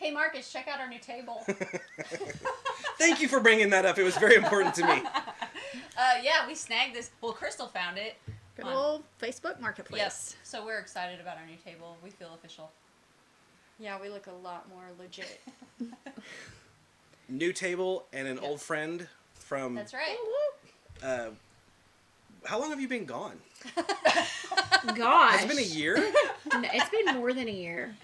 Hey, Marcus, check out our new table. Thank you for bringing that up. It was very important to me. Yeah, we snagged this. Well, Crystal found it. Good old Facebook Marketplace. Yes. So we're excited about our new table. We feel official. Yeah, we look a lot more legit. New table and an old friend from... That's right. How long have you been gone? Gosh. Has it been a year? No, it's been more than a year.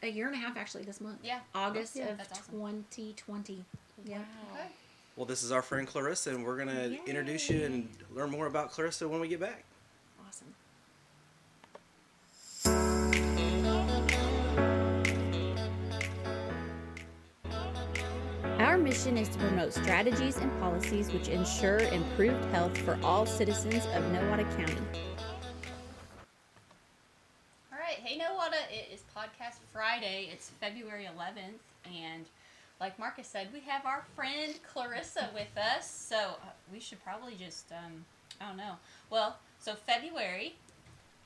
A year and a half, actually, this month. Yeah. August of That's awesome. 2020. Yeah. Okay. Well, this is our friend Clarissa, and we're going to introduce you and learn more about Clarissa when we get back. Awesome. Our mission is to promote strategies and policies which ensure improved health for all citizens of Nowata County. All right. Hey, Nowata, it is Podcast Friday. It's February 11th, and like Marcus said, we have our friend Clarissa with us. So we should probably just, I don't know. Well, so February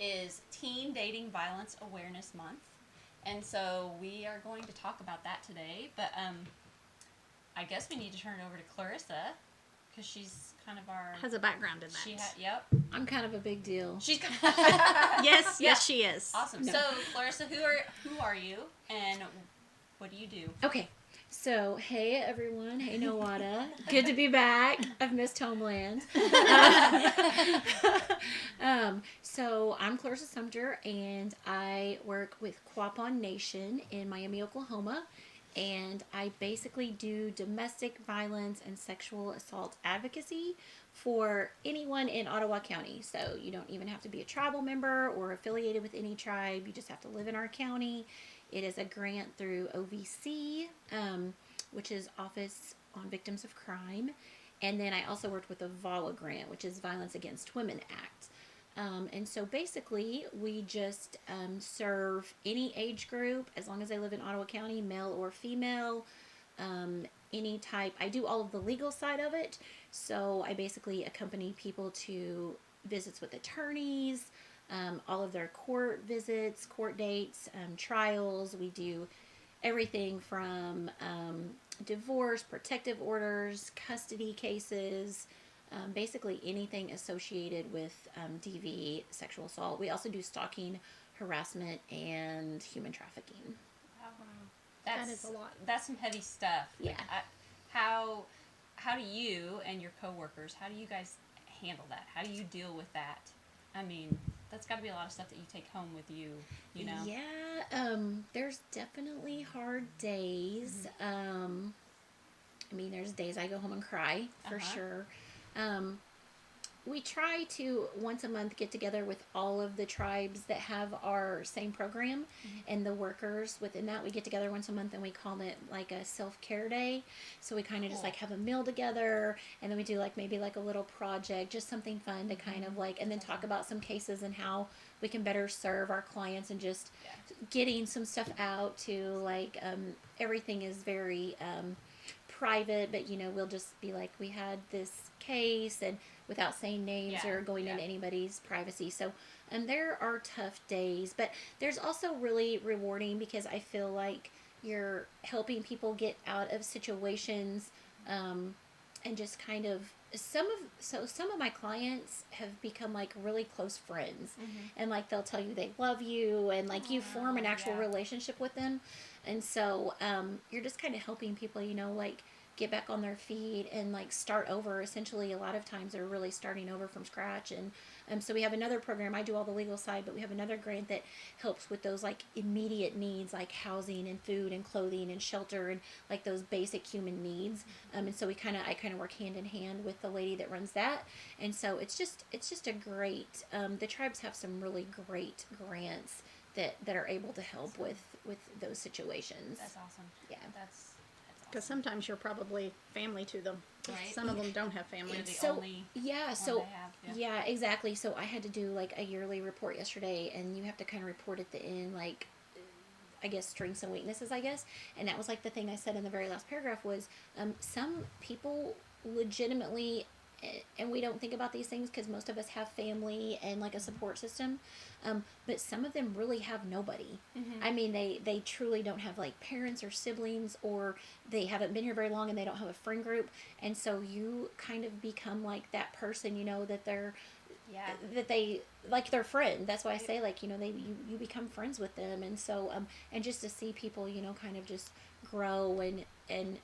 is Teen Dating Violence Awareness Month, and so we are going to talk about that today. But I guess we need to turn it over to Clarissa because she's kind of our... Has a background in that. Yep. I'm kind of a big deal. She's... Yes, she is. Awesome. No. So, Clarissa, who are you, and what do you do? Okay. So, hey everyone. Hey Nowata. Good to be back. I've missed homeland. So I'm Clarissa Sumter, and I work with Quapaw Nation in Miami, Oklahoma. And I basically do domestic violence and sexual assault advocacy for anyone in Ottawa County. So you don't even have to be a tribal member or affiliated with any tribe. You just have to live in our county. It is a grant through OVC, which is Office on Victims of Crime. And then I also worked with the VAWA grant, which is Violence Against Women Act. And so basically we just serve any age group as long as they live in Ottawa County, male or female, any type. I do all of the legal side of it. So I basically accompany people to visits with attorneys, all of their court visits, court dates, trials. We do everything from divorce, protective orders, custody cases, basically anything associated with DV, sexual assault. We also do stalking, harassment, and human trafficking. Wow. That is a lot. That's some heavy stuff. Yeah. How do you and your coworkers, how do you guys handle that? How do you deal with that? I mean, that's got to be a lot of stuff that you take home with you, you know? Yeah, there's definitely hard days. I mean, there's days I go home and cry, for sure. We try to once a month get together with all of the tribes that have our same program, and the workers within that. We get together once a month and we call it like a self-care day. So we kind of just like have a meal together, and then we do like maybe like a little project, just something fun to kind of like, and then talk about some cases and how we can better serve our clients, and just getting some stuff out to like, everything is very, private, but you know, we'll just be like, we had this case, and without saying names or going into anybody's privacy. So there are tough days, but there's also really rewarding, because I feel like you're helping people get out of situations, and just kind of some of my clients have become like really close friends, and like they'll tell you they love you, and like you form an actual relationship with them. And so you're just kind of helping people, you know, like get back on their feet and like start over. Essentially, a lot of times they're really starting over from scratch. And so we have another program. I do all the legal side, but we have another grant that helps with those like immediate needs, like housing and food and clothing and shelter, and like those basic human needs. And so I kind of work hand in hand with the lady that runs that. And so it's just a great, the tribes have some really great grants that are able to help with those situations. That's awesome. Yeah. That's awesome. Because sometimes you're probably family to them. Right. Some of them don't have family. You're the So only yeah, one so they have, yeah, exactly. So I had to do like a yearly report yesterday, and you have to kind of report at the end, like, I guess, strengths and weaknesses, I guess. And that was like the thing I said in the very last paragraph was, some people legitimately and we don't think about these things because most of us have family and like a support system, but some of them really have nobody. I mean, they truly don't have like parents or siblings, or they haven't been here very long and they don't have a friend group, and so you kind of become like that person, you know, that they're that they like their friend. That's why I say, like, you know, you become friends with them. And so and just to see people, you know, kind of just grow and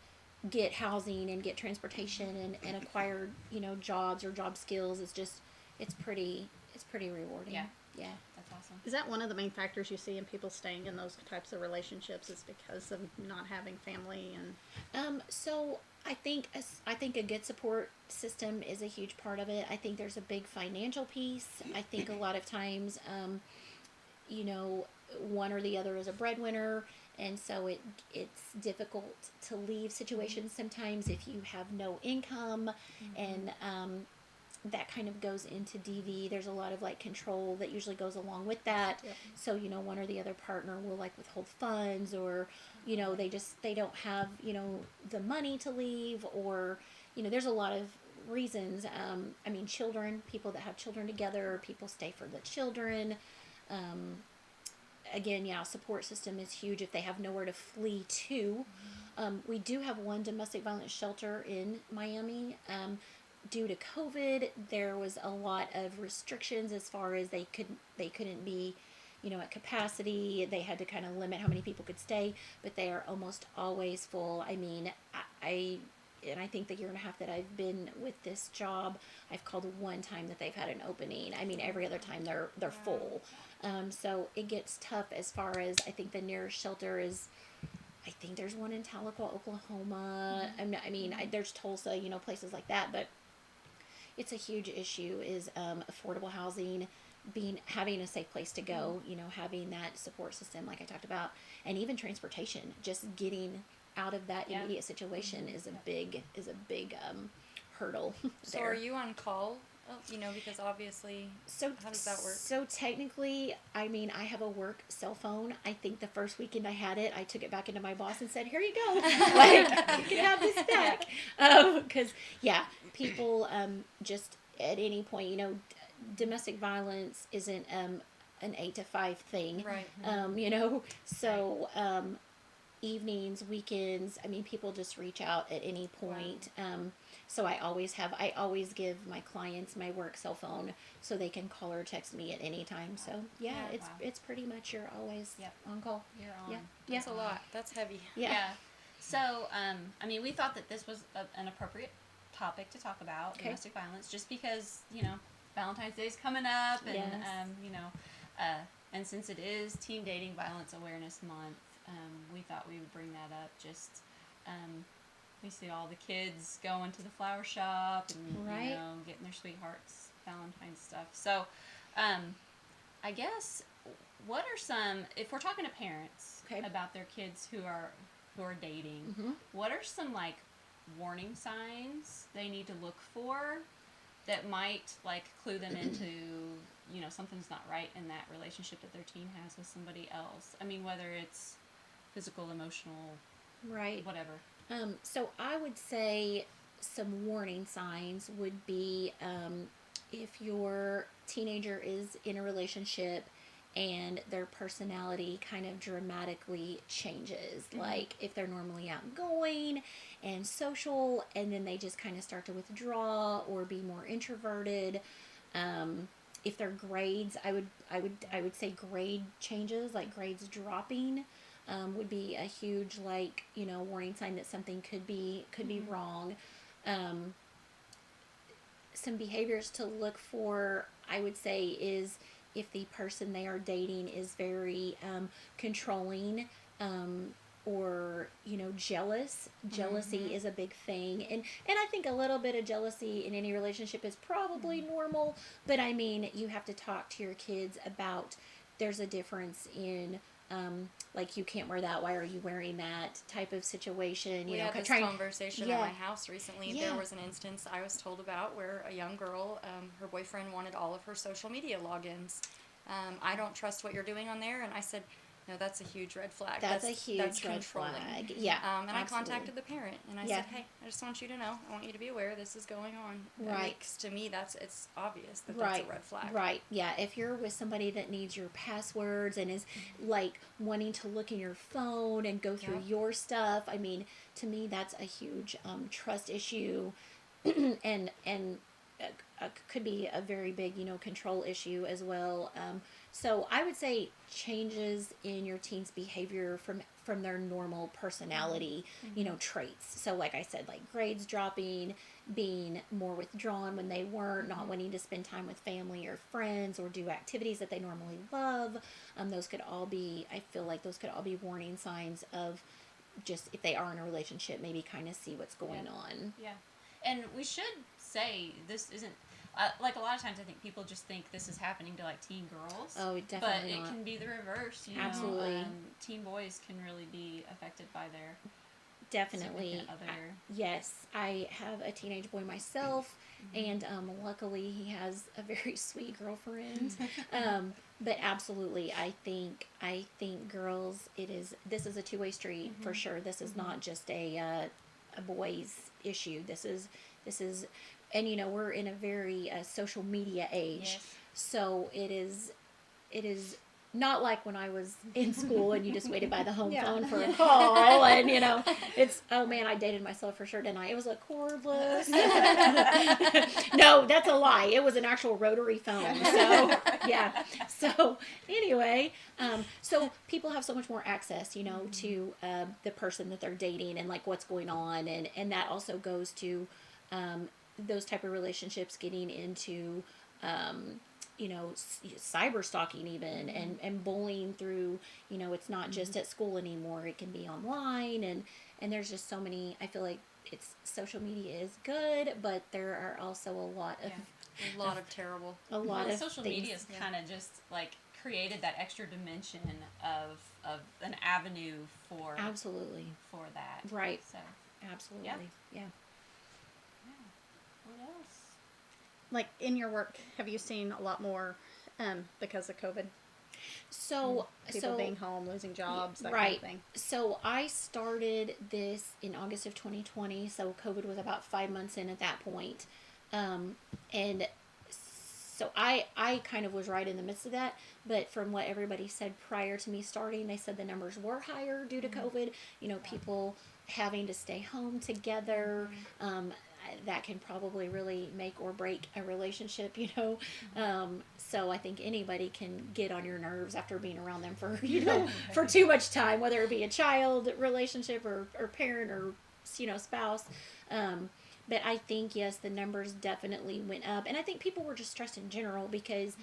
get housing and get transportation and acquire, you know, jobs or job skills, it's pretty rewarding. Yeah, that's awesome. Is that one of the main factors you see in people staying in those types of relationships, is because of not having family? And so I think a good support system is a huge part of it. I think there's a big financial piece. I think a lot of times, you know, one or the other is a breadwinner, and so it's difficult to leave situations sometimes if you have no income, and that kind of goes into DV. There's a lot of like control that usually goes along with that. Yep. So, you know, one or the other partner will like withhold funds, or, you know, they don't have, you know, the money to leave, or, you know, there's a lot of reasons. I mean, people that have children together, people stay for the children. Again, yeah, support system is huge if they have nowhere to flee to. We do have one domestic violence shelter in Miami. Due to COVID, there was a lot of restrictions as far as they couldn't be, you know, at capacity. They had to kind of limit how many people could stay, but they are almost always full. I mean, I think the year and a half that I've been with this job, I've called one time that they've had an opening. I mean, every other time they're full. So it gets tough as far as, I think the nearest shelter is, I think there's one in Tahlequah, Oklahoma. There's Tulsa, you know, places like that, but it's a huge issue is affordable housing, having a safe place to go, you know, having that support system like I talked about, and even transportation. Just getting out of that immediate situation is a big hurdle. So are you on call? Oh, you know, because obviously, how does that work? So technically, I mean, I have a work cell phone. I think the first weekend I had it, I took it back into my boss and said, "Here you go, like you can have this back." Because people just at any point, you know, domestic violence isn't an 8 to 5 thing, Right? You know, so evenings, weekends, I mean, people just reach out at any point. So I always give my clients my work cell phone so they can call or text me at any time. So it's pretty much you're always on call. You're on. Yeah. That's a lot. That's heavy. Yeah. So, I mean, we thought that this was an appropriate topic to talk about, domestic violence, just because, you know, Valentine's Day is coming up, and, you know, and since it is Teen Dating Violence Awareness Month, we thought we would bring that up. Just, we see all the kids going to the flower shop and, you know, getting their sweethearts Valentine's stuff. So, I guess, what are some, if we're talking to parents about their kids who are dating, what are some, like, warning signs they need to look for that might, like, clue them into, you know, something's not right in that relationship that their teen has with somebody else? I mean, whether it's physical, emotional, whatever. So I would say some warning signs would be if your teenager is in a relationship and their personality kind of dramatically changes. Like if they're normally outgoing and social, and then they just kind of start to withdraw or be more introverted. If their grades, I would say grade changes, like grades dropping, would be a huge, like, you know, warning sign that something could be wrong. Some behaviors to look for, I would say, is if the person they are dating is very controlling, or, you know, jealous. Jealousy is a big thing, and I think a little bit of jealousy in any relationship is probably normal, but I mean, you have to talk to your kids about, there's a difference in like, you can't wear that, why are you wearing that type of situation. We had this conversation at my house recently. There was an instance I was told about where a young girl, her boyfriend wanted all of her social media logins. I don't trust what you're doing on there. And I said, No, that's a huge red flag. That's a huge red controlling. flag. Yeah. And I contacted the parent and I said, hey, I just want you to know, I want you to be aware this is going on. Right. Because to me, it's obvious that Right. that's a red flag. Right. Yeah. If you're with somebody that needs your passwords and is like wanting to look in your phone and go through your stuff, I mean, to me, that's a huge trust issue, and could be a very big, control issue as well. So I would say changes in your teen's behavior from their normal personality, traits. So like I said, like grades dropping, being more withdrawn when they weren't, not wanting to spend time with family or friends or do activities that they normally love. Those could all be, I feel like those could all be warning signs of just, if they are in a relationship, maybe kind of see what's going on. Yeah. And we should say this isn't, like a lot of times I think people just think this is happening to like teen girls. Oh, definitely But not. it can be the reverse. Absolutely. Teen boys can really be affected by their Definitely. significant other. Yes, I have a teenage boy myself, and luckily he has a very sweet girlfriend. But absolutely, I think girls, this is a two-way street for sure. This is not just a boys issue. This is, and we're in a very social media age, Yes. so it is not like when I was in school and you just waited by the home phone for a call, and it's, oh man, I dated myself for sure, didn't I? It was a cordless. No, that's a lie. It was an actual rotary phone. So yeah. So anyway, so people have so much more access, to the person that they're dating and like what's going on, and that also goes to those type of relationships getting into cyber stalking even, and bullying through, it's not just at school anymore. It can be online, and there's just so many, I feel like social media is good, but there are also a lot of terrible. A lot of social things. media's kind of just like created that extra dimension of an avenue for Absolutely. for that. Right. So Absolutely. Yeah. what else? Like in your work, have you seen a lot more because of COVID? So People being home, losing jobs, that right. kind of thing. So I started this in August of 2020. So COVID was about 5 months in at that point. And so I kind of was right in the midst of that. But from what everybody said prior to me starting, they said the numbers were higher due to COVID. People having to stay home together. That can probably really make or break a relationship, so I think anybody can get on your nerves after being around them for, for too much time, whether it be a child relationship or parent or, spouse. But I think, yes, the numbers definitely went up. And I think people were just stressed in general because,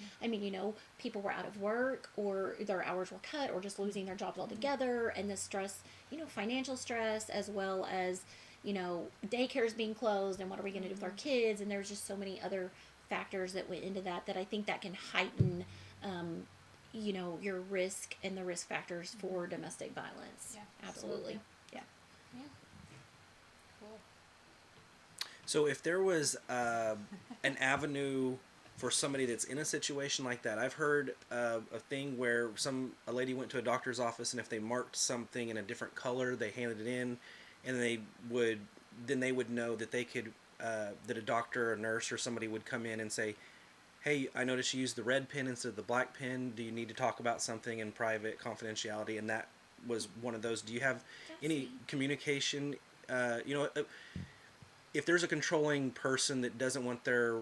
people were out of work or their hours were cut or just losing their jobs altogether. And the stress, financial stress, as well as, daycares being closed and what are we going to do with our kids? And there's just so many other factors that went into that I think that can heighten, your risk and the risk factors for domestic violence. Yeah, Absolutely. Yeah. Cool. So if there was an avenue for somebody that's in a situation like that, I've heard a thing where a lady went to a doctor's office, and if they marked something in a different color, they handed it in, and they would know that they could that a doctor or nurse or somebody would come in and say, hey, I noticed you used the red pen instead of the black pen. Do you need to talk about something in private, confidentiality? And that was one of those. Do you have any communication? If there's a controlling person that doesn't want their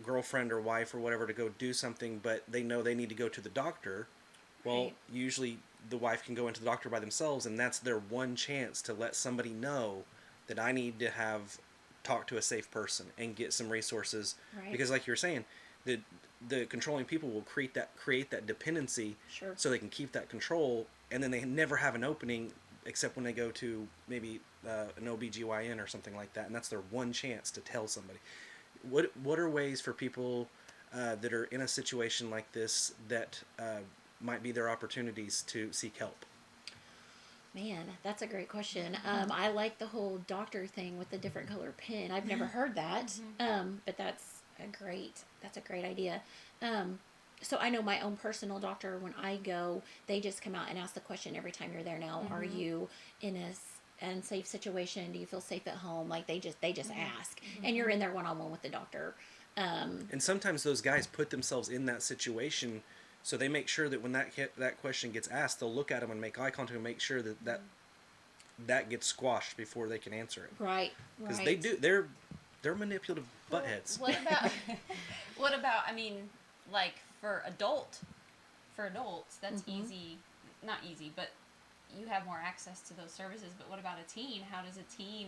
girlfriend or wife or whatever to go do something, but they know they need to go to the doctor, well, Right. usually the wife can go into the doctor by themselves, and that's their one chance to let somebody know that I need to talk to a safe person and get some resources. Right. Because like you were saying, the controlling people will create that dependency. Sure. So they can keep that control, and then they never have an opening except when they go to maybe an OBGYN or something like that, and that's their one chance to tell somebody. What are ways for people that are in a situation like this that might be their opportunities to seek help? Man, that's a great question. I like the whole doctor thing with the different color pen. I've never heard that, but that's a great idea. so I know my own personal doctor, when I go, they just come out and ask the question every time you're there now, are you in a unsafe situation? Do you feel safe at home? Like they just ask, and you're in there one-on-one with the doctor. And sometimes those guys put themselves in that situation, so they make sure that when that question gets asked, they'll look at them and make eye contact and make sure that gets squashed before they can answer it. Right. Because they're manipulative buttheads. What about, I mean, like for adults, that's easy, not easy, but you have more access to those services. But what about a teen? How does a teen,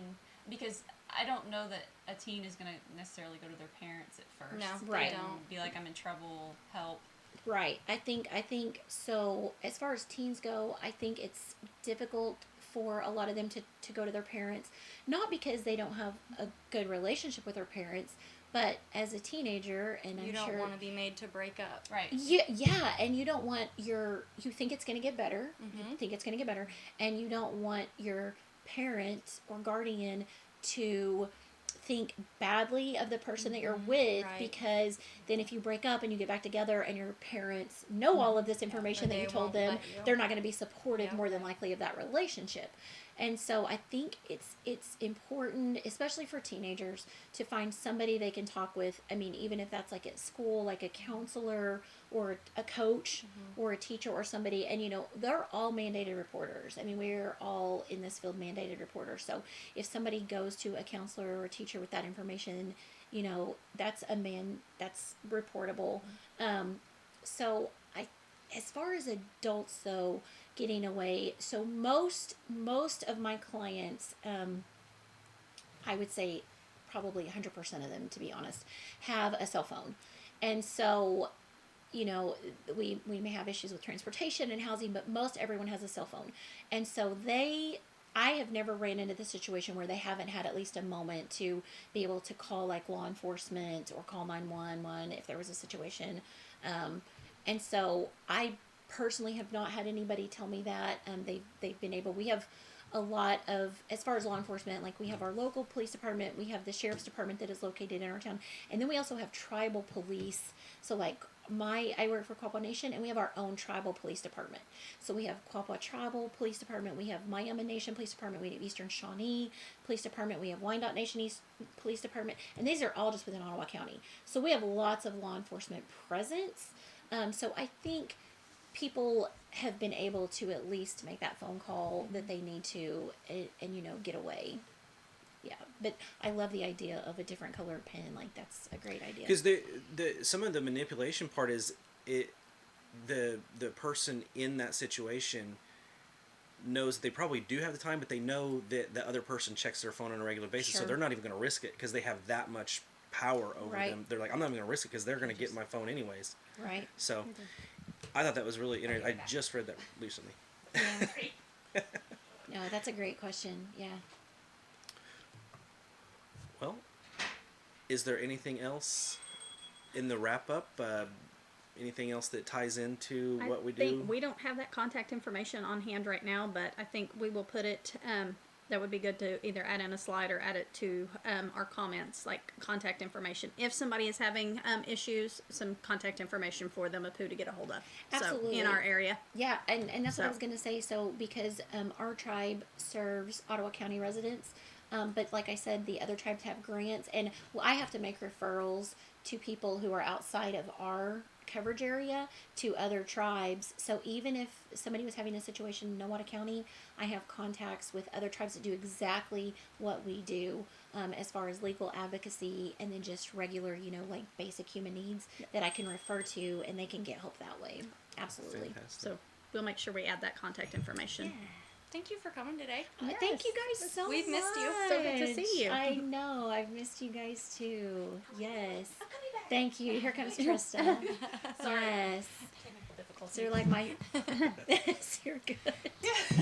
because I don't know that a teen is going to necessarily go to their parents at first. No, right. They don't. Be like, I'm in trouble, help. Right. I think so. As far as teens go, I think it's difficult for a lot of them to go to their parents, not because they don't have a good relationship with their parents, but as a teenager, and you don't want to be made to break up. Right. Yeah, and you don't want you think it's going to get better, and you don't want your parent or guardian to think badly of the person that you're with, right. because then if you break up and you get back together and your parents know all of this information that you told them, they're not going to be supportive more than likely of that relationship. And so I think it's important, especially for teenagers, to find somebody they can talk with. I mean, even if that's like at school, like a counselor or a coach or a teacher or somebody. And, they're all mandated reporters. I mean, we're all in this field mandated reporters. So if somebody goes to a counselor or a teacher with that information, that's reportable. So as far as adults, though, getting away, so most of my clients, I would say probably 100% of them, to be honest, have a cell phone. And so, we may have issues with transportation and housing, but most everyone has a cell phone. And so I have never ran into the situation where they haven't had at least a moment to be able to call like law enforcement or call 911 if there was a situation. And so I personally have not had anybody tell me that. They've been able, we have a lot of, as far as law enforcement, like we have our local police department, we have the sheriff's department that is located in our town, and then we also have tribal police. So like I work for Quapaw Nation, and we have our own tribal police department. So we have Quapaw Tribal Police Department, we have Miami Nation Police Department, we have Eastern Shawnee Police Department, we have Wyandotte Nation East Police Department, and these are all just within Ottawa County. So we have lots of law enforcement presence. So I think people have been able to at least make that phone call that they need to and get away. Yeah, but I love the idea of a different colored pen. Like, that's a great idea. Because some of the manipulation part is the person in that situation knows they probably do have the time, but they know that the other person checks their phone on a regular basis, so they're not even going to risk it because they have that much power over them. They're like, I'm not even going to risk it because they're going to get my phone anyways. Right. So I thought that was really interesting. I just read that recently. Yeah. No, that's a great question. Yeah. Well, is there anything else in the wrap up? Anything else that ties into what we do? I think we don't have that contact information on hand right now, but I think we will put it, that would be good to either add in a slide or add it to our comments, like contact information. If somebody is having issues, some contact information for them of who to get a hold of. Absolutely. So in our area. Yeah, and that's what I was going to say. So because our tribe serves Ottawa County residents, but like I said, the other tribes have grants, and I have to make referrals to people who are outside of our coverage area to other tribes. So even if somebody was having a situation in Nowata County, I have contacts with other tribes that do exactly what we do, as far as legal advocacy and then just regular, like basic human needs that I can refer to, and they can get help that way. Absolutely. Fantastic. So we'll make sure we add that contact information. Yeah. Thank you for coming today. Yes. Thank you guys so much. We've missed you. So good to see you. I know. I've missed you guys too. Yes. Thank you. Here comes Trista. Yes. So you're like my... You're good. No,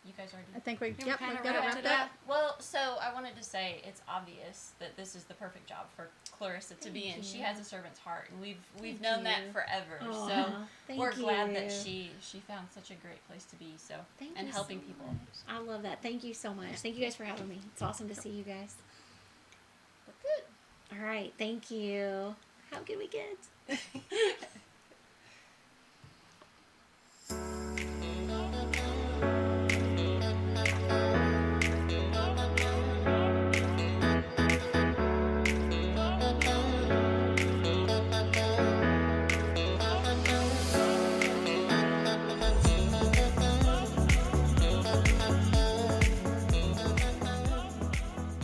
you guys already... I think we've kinda got it wrapped up. Well, so I wanted to say it's obvious that this is the perfect job for Clarissa to be in. She has a servant's heart, and we've known that forever. Aw, so thank we're glad that you. she found such a great place to be. So Thank and you helping so people. much. I love that. Thank you so much. Thank you guys for having me. It's awesome to see you guys. We're good. All right. Thank you. Have a good weekend.